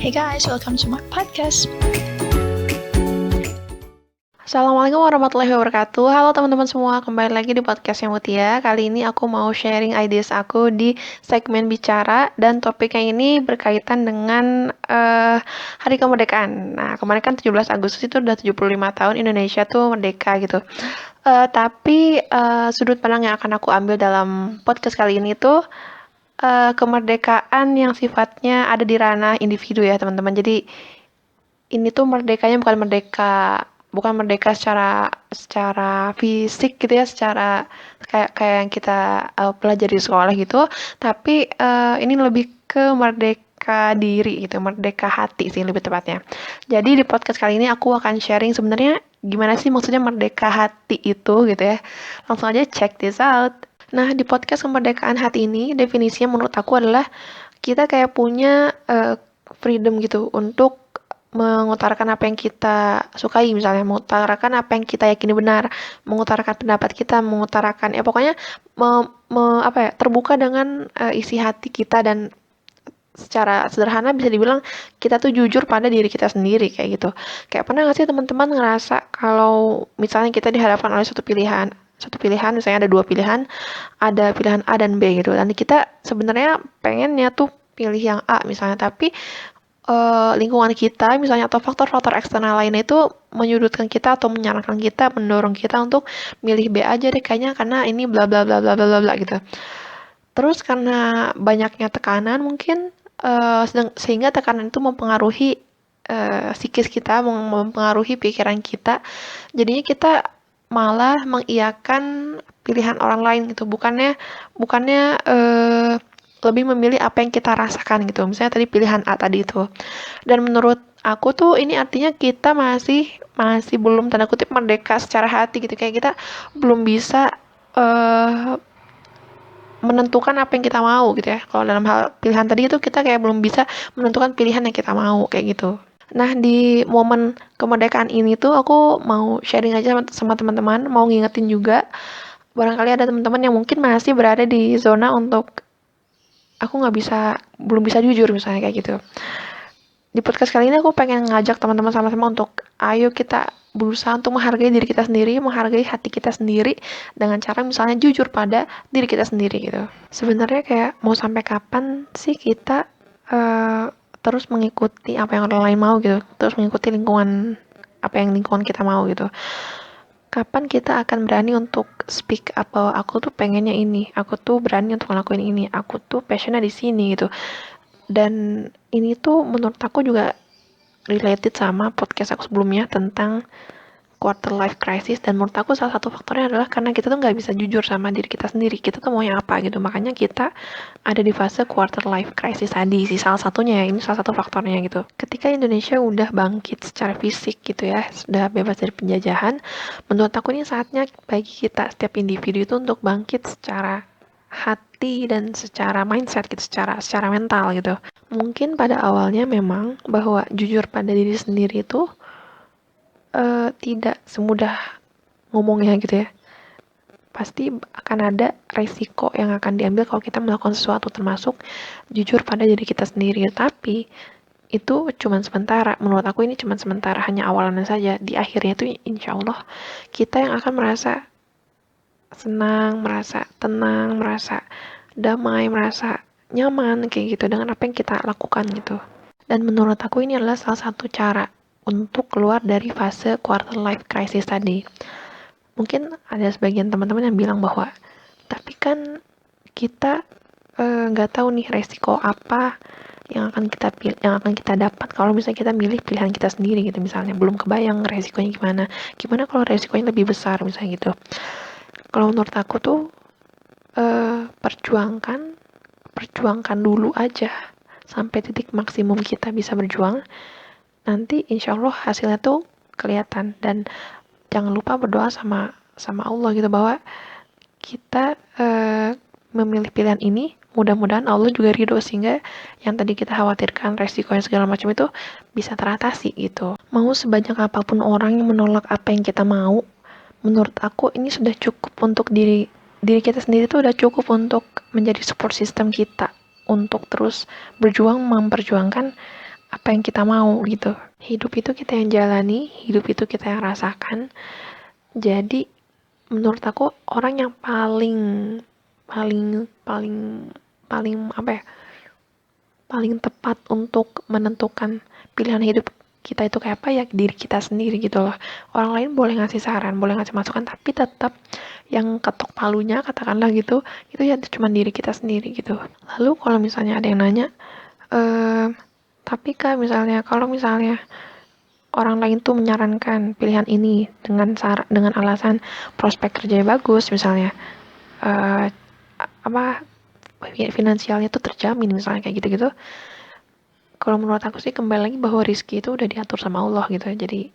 Hey guys, welcome to my podcast. Assalamualaikum warahmatullahi wabarakatuh. Halo teman-teman semua, kembali lagi di podcastnya Mutia. Kali ini aku mau sharing ideas aku di segmen bicara, dan topiknya ini berkaitan dengan Hari Kemerdekaan. Nah, kemarin kan 17 Agustus itu udah 75 tahun Indonesia tuh merdeka gitu. Tapi sudut pandang yang akan aku ambil dalam podcast kali ini tuh kemerdekaan yang sifatnya ada di ranah individu ya teman-teman. Jadi ini tuh merdekanya bukan merdeka secara fisik gitu ya, secara kayak yang kita pelajari di sekolah gitu, tapi ini lebih ke merdeka diri gitu, merdeka hati sih lebih tepatnya. Jadi di podcast kali ini aku akan sharing sebenarnya gimana sih maksudnya merdeka hati itu gitu ya. Langsung aja check this out. Nah, di podcast kemerdekaan hati ini definisinya menurut aku adalah kita kayak punya freedom gitu untuk mengutarakan apa yang kita sukai, misalnya mengutarakan apa yang kita yakini benar, mengutarakan pendapat kita, mengutarakan ya pokoknya terbuka dengan isi hati kita, dan secara sederhana bisa dibilang kita tuh jujur pada diri kita sendiri kayak gitu. Kayak pernah nggak sih teman-teman ngerasa kalau misalnya kita dihadapkan oleh satu pilihan misalnya ada dua pilihan, ada pilihan A dan B gitu, dan kita sebenarnya pengennya tuh pilih yang A misalnya, tapi lingkungan kita misalnya atau faktor-faktor eksternal lainnya itu menyudutkan kita atau menyarankan kita, mendorong kita untuk milih B aja deh kayaknya karena ini bla bla bla bla bla bla gitu. Terus karena banyaknya tekanan mungkin sehingga tekanan itu mempengaruhi psikis kita, mempengaruhi pikiran kita. Jadinya kita malah mengiyakan pilihan orang lain gitu. Bukannya lebih memilih apa yang kita rasakan gitu. Misalnya tadi pilihan A tadi itu. Dan menurut aku tuh ini artinya kita masih belum tanda kutip merdeka secara hati gitu. Kayak kita belum bisa menentukan apa yang kita mau gitu ya. Kalau dalam hal pilihan tadi itu kita kayak belum bisa menentukan pilihan yang kita mau kayak gitu. Nah, di momen kemerdekaan ini tuh aku mau sharing aja sama teman-teman, mau ngingetin juga barangkali ada teman-teman yang mungkin masih berada di zona untuk aku belum bisa jujur misalnya kayak gitu. Di podcast kali ini aku pengen ngajak teman-teman sama-sama untuk ayo kita berusaha untuk menghargai diri kita sendiri, menghargai hati kita sendiri dengan cara misalnya jujur pada diri kita sendiri gitu. Sebenarnya kayak mau sampai kapan sih kita terus mengikuti apa yang orang lain mau gitu, terus mengikuti apa yang lingkungan kita mau gitu. Kapan kita akan berani untuk speak up bahwa aku tuh pengennya ini, aku tuh berani untuk ngelakuin ini, aku tuh passionnya di sini gitu. Dan ini tuh menurut aku juga related sama podcast aku sebelumnya tentang quarter life crisis, dan menurut aku salah satu faktornya adalah karena kita tuh nggak bisa jujur sama diri kita sendiri, kita tuh maunya apa gitu, makanya kita ada di fase quarter life crisis tadi sih, salah satunya ya, ini salah satu faktornya gitu. Ketika Indonesia udah bangkit secara fisik gitu ya, sudah bebas dari penjajahan, menurut aku ini saatnya bagi kita setiap individu itu untuk bangkit secara hati dan secara mindset gitu, secara mental gitu. Mungkin pada awalnya memang bahwa jujur pada diri sendiri itu tidak semudah ngomongnya gitu ya. Pasti akan ada resiko yang akan diambil kalau kita melakukan sesuatu, termasuk jujur pada diri kita sendiri. Tapi itu cuma sementara, menurut aku ini cuma sementara, hanya awalannya saja. Di akhirnya itu insya Allah kita yang akan merasa senang, merasa tenang, merasa damai, merasa nyaman kayak gitu dengan apa yang kita lakukan gitu. Dan menurut aku ini adalah salah satu cara untuk keluar dari fase quarter life crisis tadi. Mungkin ada sebagian teman-teman yang bilang bahwa tapi kan kita nggak tahu nih resiko apa yang akan kita dapat kalau misalnya kita milih pilihan kita sendiri gitu, misalnya belum kebayang resikonya gimana kalau resikonya lebih besar misalnya gitu. Kalau menurut aku tuh perjuangkan dulu aja sampai titik maksimum kita bisa berjuang, nanti insya Allah hasilnya tuh kelihatan. Dan jangan lupa berdoa sama Allah gitu, bahwa kita memilih pilihan ini, mudah-mudahan Allah juga ridho sehingga yang tadi kita khawatirkan resiko yang segala macam itu bisa teratasi gitu. Mau sebanyak apapun orang yang menolak apa yang kita mau, menurut aku ini sudah cukup untuk diri kita sendiri tuh udah cukup untuk menjadi support system kita untuk terus memperjuangkan apa yang kita mau gitu. Hidup itu kita yang jalani, hidup itu kita yang rasakan. Jadi menurut aku orang yang paling paling paling paling apa ya, paling tepat untuk menentukan pilihan hidup kita itu kayak apa ya diri kita sendiri gitu loh. Orang lain boleh ngasih saran, boleh ngasih masukan, tapi tetap yang ketok palunya katakanlah gitu, itu ya cuma diri kita sendiri gitu. Lalu kalau misalnya ada yang nanya, tapi Kak misalnya kalau misalnya orang lain tuh menyarankan pilihan ini dengan alasan prospek kerjanya bagus misalnya, eh, apa finansialnya tuh terjamin misalnya kayak gitu-gitu. Kalau menurut aku sih kembali lagi bahwa rezeki itu udah diatur sama Allah gitu. Jadi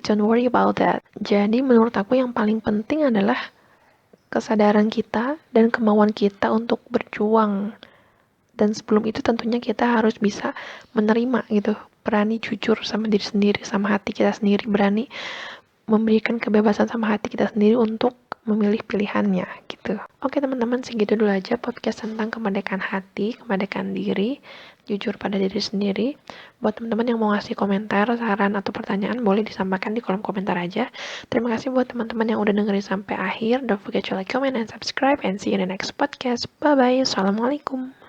don't worry about that. Jadi menurut aku yang paling penting adalah kesadaran kita dan kemauan kita untuk berjuang. Dan sebelum itu tentunya kita harus bisa menerima gitu. Berani jujur sama diri sendiri, sama hati kita sendiri. Berani memberikan kebebasan sama hati kita sendiri untuk memilih pilihannya gitu. Oke teman-teman, segitu dulu aja podcast tentang kemerdekaan hati, kemerdekaan diri, jujur pada diri sendiri. Buat teman-teman yang mau ngasih komentar, saran, atau pertanyaan, boleh disampaikan di kolom komentar aja. Terima kasih buat teman-teman yang udah dengerin sampai akhir. Don't forget to like, comment, and subscribe, and see you in the next podcast. Bye-bye. Assalamualaikum.